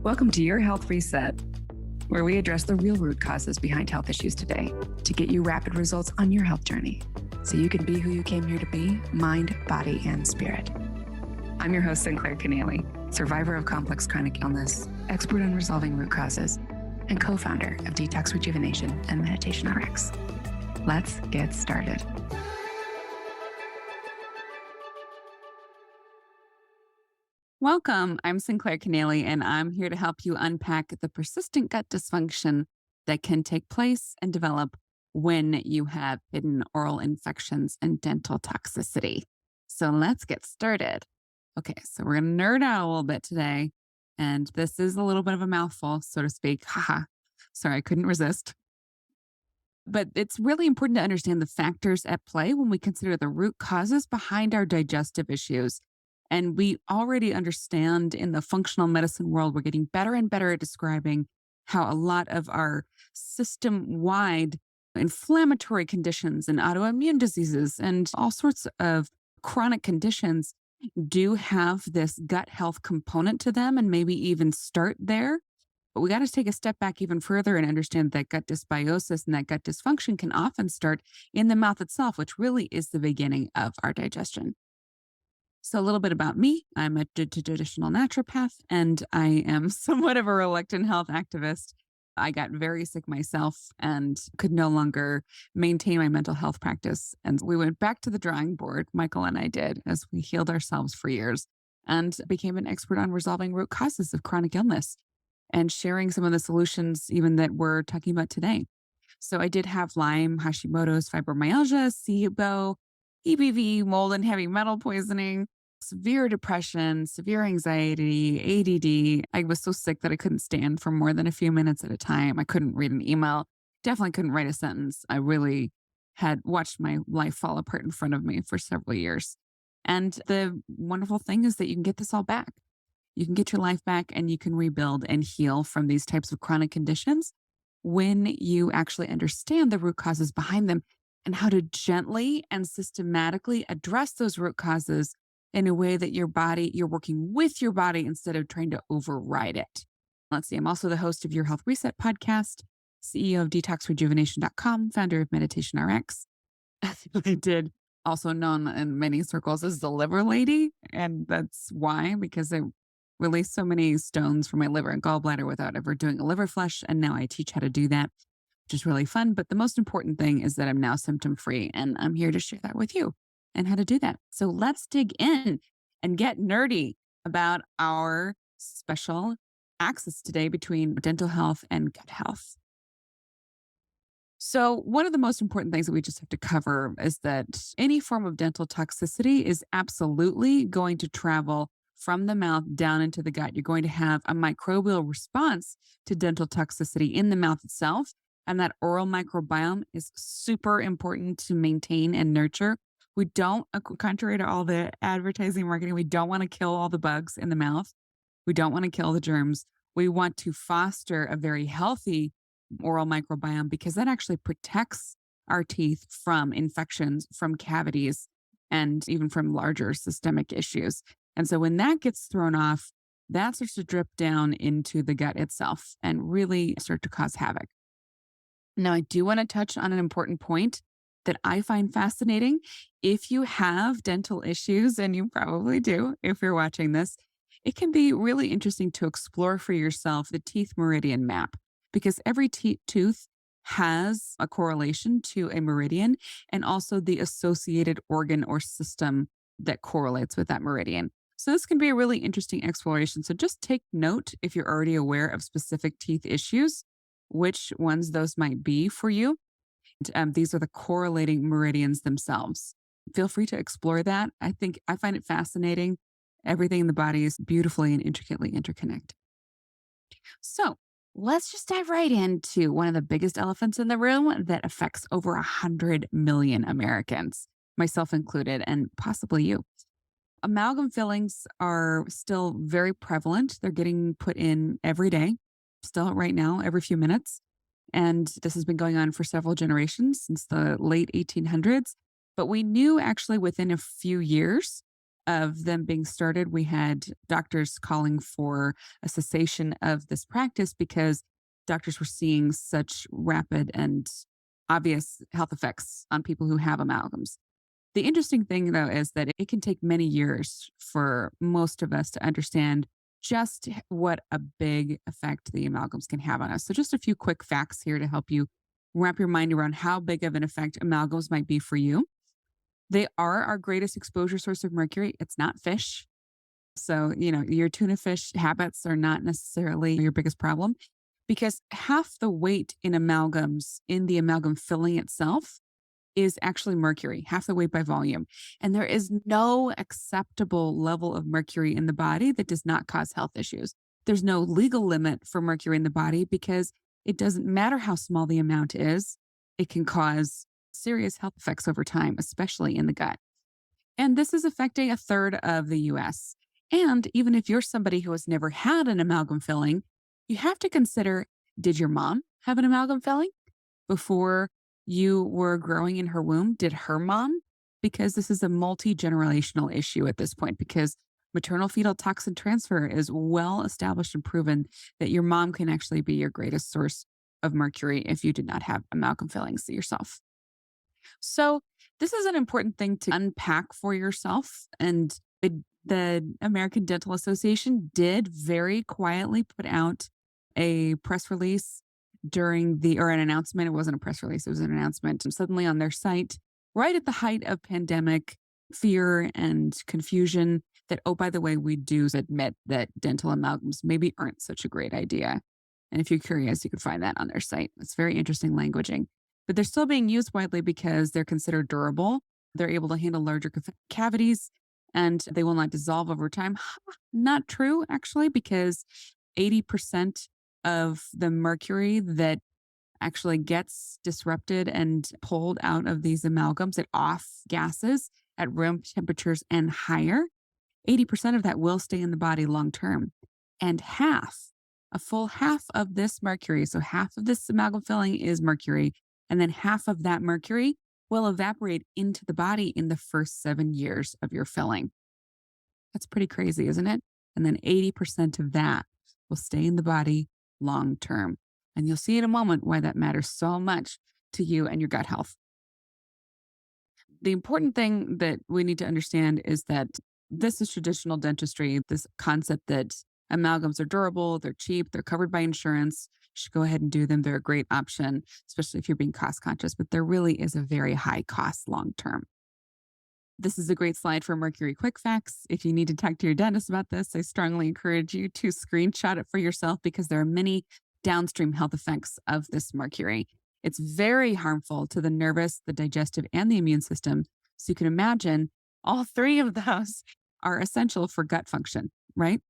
Welcome to your Health Reset, where we address the real root causes behind health issues today to get you rapid results on your health journey so you can be who you came here to be, mind, body, and spirit. I'm your host, Sinclair Kennally, survivor of complex chronic illness, expert on resolving root causes, and co-founder of Detox Rejuvenation and Meditation RX. Let's get started. Welcome. I'm Sinclair Kennally, and I'm here to help you unpack the persistent gut dysfunction that can take place and develop when you have hidden oral infections and dental toxicity. So let's get started. Okay, so we're going to nerd out a little bit today, and this is a little bit of a mouthful, so to speak. Haha. Sorry, I couldn't resist. But it's really important to understand the factors at play when we consider the root causes behind our digestive issues. And we already understand in the functional medicine world, we're getting better and better at describing how a lot of our system-wide inflammatory conditions and autoimmune diseases and all sorts of chronic conditions do have this gut health component to them, and maybe even start there. But we got to take a step back even further and understand that gut dysbiosis and that gut dysfunction can often start in the mouth itself, which really is the beginning of our digestion. So a little bit about me. I'm a traditional naturopath, and I am somewhat of a reluctant health activist. I got very sick myself and could no longer maintain my mental health practice. And we went back to the drawing board, Michael and I did, as we healed ourselves for years and became an expert on resolving root causes of chronic illness and sharing some of the solutions even that we're talking about today. So I did have Lyme, Hashimoto's, fibromyalgia, SIBO, EBV, mold and heavy metal poisoning, severe depression, severe anxiety, ADD. I was so sick that I couldn't stand for more than a few minutes at a time. I couldn't read an email, definitely couldn't write a sentence. I really had watched my life fall apart in front of me for several years. And the wonderful thing is that you can get this all back. You can get your life back and you can rebuild and heal from these types of chronic conditions when you actually understand the root causes behind them and how to gently and systematically address those root causes in a way that you're working with your body instead of trying to override it. Let's see, I'm also the host of Your Health Reset podcast, CEO of detoxrejuvenation.com, founder of Meditation RX. I did, also known in many circles as the liver lady. And that's why, because I released so many stones from my liver and gallbladder without ever doing a liver flush. And now I teach how to do that, which is really fun. But the most important thing is that I'm now symptom-free, and I'm here to share that with you and how to do that. So let's dig in and get nerdy about our special axis today between dental health and gut health. So one of the most important things that we just have to cover is that any form of dental toxicity is absolutely going to travel from the mouth down into the gut. You're going to have a microbial response to dental toxicity in the mouth itself. And that oral microbiome is super important to maintain and nurture. We don't, contrary to all the advertising marketing, we don't want to kill all the bugs in the mouth. We don't want to kill the germs. We want to foster a very healthy oral microbiome because that actually protects our teeth from infections, from cavities, and even from larger systemic issues. And so when that gets thrown off, that starts to drip down into the gut itself and really start to cause havoc. Now, I do want to touch on an important point that I find fascinating. If you have dental issues, and you probably do if you're watching this, it can be really interesting to explore for yourself the teeth meridian map, because every tooth has a correlation to a meridian and also the associated organ or system that correlates with that meridian. So this can be a really interesting exploration. So just take note if you're already aware of specific teeth issues, which ones those might be for you. These are the correlating meridians themselves. Feel free to explore that. I find it fascinating. Everything in the body is beautifully and intricately interconnected. So let's just dive right into one of the biggest elephants in the room that affects over 100 million Americans, myself included, and possibly you. Amalgam fillings are still very prevalent. They're getting put in every day, still right now, every few minutes. And this has been going on for several generations since the late 1800s. But we knew actually within a few years of them being started, we had doctors calling for a cessation of this practice because doctors were seeing such rapid and obvious health effects on people who have amalgams. The interesting thing, though, is that it can take many years for most of us to understand just what a big effect the amalgams can have on us. So, just a few quick facts here to help you wrap your mind around how big of an effect amalgams might be for you. They are our greatest exposure source of mercury. It's not fish. So, your tuna fish habits are not necessarily your biggest problem because half the weight in amalgams, in the amalgam filling itself, is actually mercury, half the weight by volume. And there is no acceptable level of mercury in the body that does not cause health issues. There's no legal limit for mercury in the body because it doesn't matter how small the amount is, it can cause serious health effects over time, especially in the gut. And this is affecting a third of the US. And even if you're somebody who has never had an amalgam filling, you have to consider, did your mom have an amalgam filling before you were growing in her womb? Did her mom? Because this is a multi-generational issue at this point, because maternal-fetal toxin transfer is well established and proven that your mom can actually be your greatest source of mercury if you did not have amalgam fillings yourself. So this is an important thing to unpack for yourself. And the American Dental Association did very quietly put out a press release or an announcement. It wasn't a press release, it was an announcement. And suddenly on their site, right at the height of pandemic fear and confusion, that, oh, by the way, we do admit that dental amalgams maybe aren't such a great idea. And if you're curious, you can find that on their site. It's very interesting languaging. But they're still being used widely because they're considered durable. They're able to handle larger cavities and they will not dissolve over time. Not true, actually, because 80% of the mercury that actually gets disrupted and pulled out of these amalgams, it off gases at room temperatures and higher, 80% of that will stay in the body long term. And a full half of this mercury, so half of this amalgam filling is mercury, and then half of that mercury will evaporate into the body in the first 7 years of your filling. That's pretty crazy, isn't it? And then 80% of that will stay in the body long term. And you'll see in a moment why that matters so much to you and your gut health. The important thing that we need to understand is that this is traditional dentistry, this concept that amalgams are durable, they're cheap, they're covered by insurance. You should go ahead and do them. They're a great option, especially if you're being cost conscious, but there really is a very high cost long term. This is a great slide for Mercury Quick Facts. If you need to talk to your dentist about this, I strongly encourage you to screenshot it for yourself because there are many downstream health effects of this mercury. It's very harmful to the nervous, the digestive, and the immune system. So you can imagine all three of those are essential for gut function, right?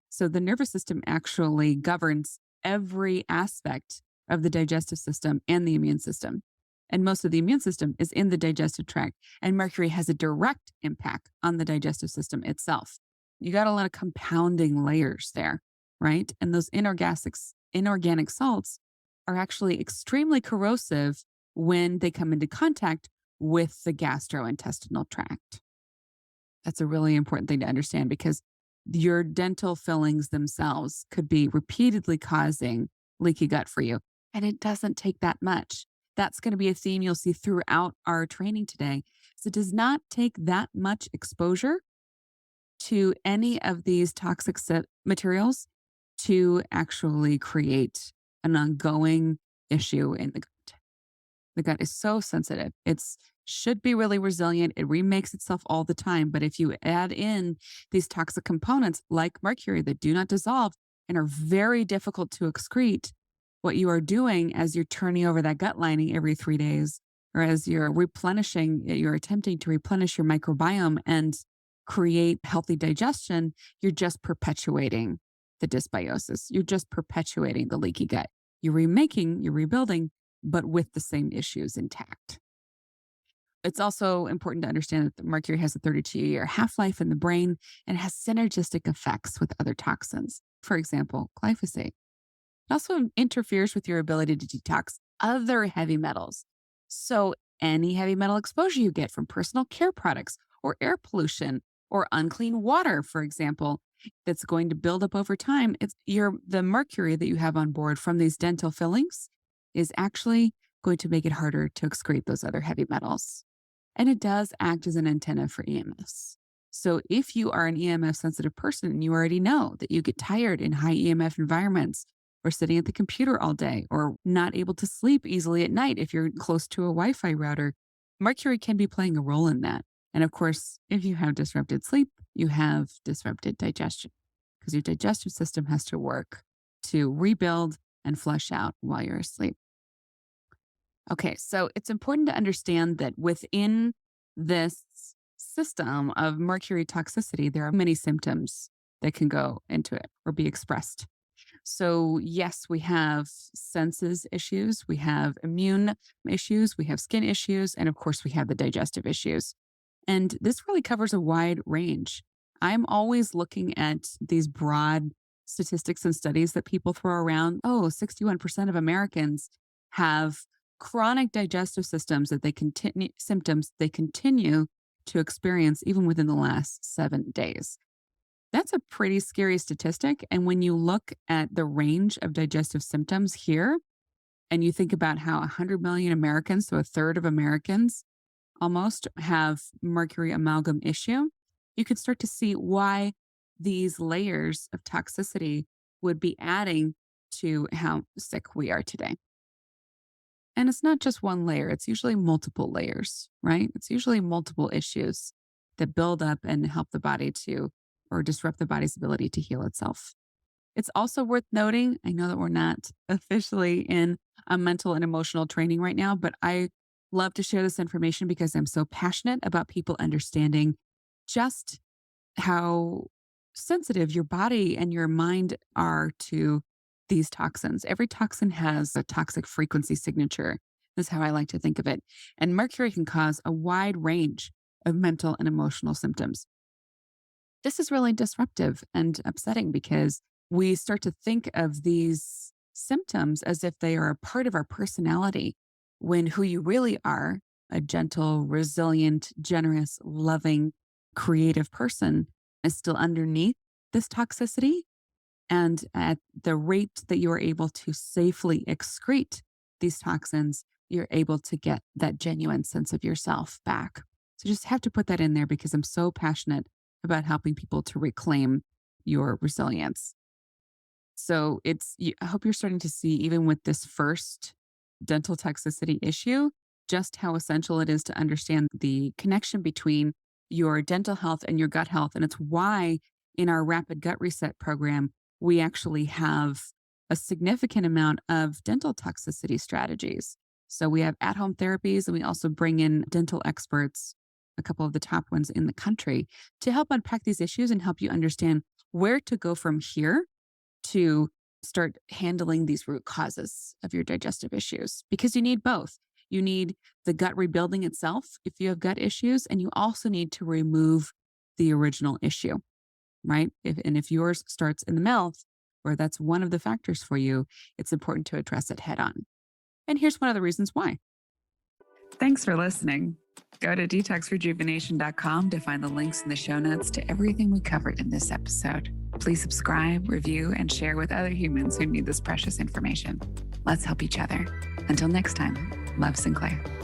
So the nervous system actually governs every aspect of the digestive system and the immune system. And most of the immune system is in the digestive tract. And mercury has a direct impact on the digestive system itself. You got a lot of compounding layers there, right? And those inorganic salts are actually extremely corrosive when they come into contact with the gastrointestinal tract. That's a really important thing to understand because your dental fillings themselves could be repeatedly causing leaky gut for you. And it doesn't take that much. That's going to be a theme you'll see throughout our training today. So it does not take that much exposure to any of these toxic materials to actually create an ongoing issue in the gut. The gut is so sensitive. It should be really resilient. It remakes itself all the time. But if you add in these toxic components like mercury that do not dissolve and are very difficult to excrete, what you are doing as you're turning over that gut lining every 3 days, or as you're attempting to replenish your microbiome and create healthy digestion, you're just perpetuating the dysbiosis. You're just perpetuating the leaky gut. You're remaking, you're rebuilding, but with the same issues intact. It's also important to understand that the mercury has a 32-year half-life in the brain and has synergistic effects with other toxins. For example, glyphosate. It also interferes with your ability to detox other heavy metals. So any heavy metal exposure you get from personal care products or air pollution or unclean water, for example, that's going to build up over time. The mercury that you have on board from these dental fillings is actually going to make it harder to excrete those other heavy metals. And it does act as an antenna for EMFs. So if you are an EMF sensitive person and you already know that you get tired in high EMF environments, or sitting at the computer all day, or not able to sleep easily at night if you're close to a Wi-Fi router, mercury can be playing a role in that. And of course, if you have disrupted sleep, you have disrupted digestion, because your digestive system has to work to rebuild and flush out while you're asleep. Okay, so it's important to understand that within this system of mercury toxicity, there are many symptoms that can go into it or be expressed. So yes, we have senses issues, we have immune issues, we have skin issues, and of course we have the digestive issues. And this really covers a wide range. I'm always looking at these broad statistics and studies that people throw around. 61% of Americans have chronic digestive symptoms that they continue to experience even within the last 7 days. That's a pretty scary statistic. And when you look at the range of digestive symptoms here, and you think about how 100 million Americans, so a third of Americans almost, have mercury amalgam issue, you can start to see why these layers of toxicity would be adding to how sick we are today. And it's not just one layer, it's usually multiple layers, right? It's usually multiple issues that build up and help the body or disrupt the body's ability to heal itself. It's also worth noting, I know that we're not officially in a mental and emotional training right now, but I love to share this information because I'm so passionate about people understanding just how sensitive your body and your mind are to these toxins. Every toxin has a toxic frequency signature. This is how I like to think of it. And mercury can cause a wide range of mental and emotional symptoms. This is really disruptive and upsetting because we start to think of these symptoms as if they are a part of our personality, when who you really are, a gentle, resilient, generous, loving, creative person, is still underneath this toxicity. And at the rate that you are able to safely excrete these toxins, you're able to get that genuine sense of yourself back. So just have to put that in there because I'm so passionate about helping people to reclaim your resilience. So I hope you're starting to see, even with this first dental toxicity issue, just how essential it is to understand the connection between your dental health and your gut health. And it's why in our Rapid Gut Reset program, we actually have a significant amount of dental toxicity strategies. So we have at-home therapies, and we also bring in dental experts, a couple of the top ones in the country, to help unpack these issues and help you understand where to go from here to start handling these root causes of your digestive issues, because you need both. You need the gut rebuilding itself if you have gut issues, and you also need to remove the original issue, right? If yours starts in the mouth, or that's one of the factors for you, it's important to address it head on. And here's one of the reasons why. Thanks for listening. Go to detoxrejuvenation.com to find the links in the show notes to everything we covered in this episode. Please subscribe, review, and share with other humans who need this precious information. Let's help each other. Until next time, love, Sinclair.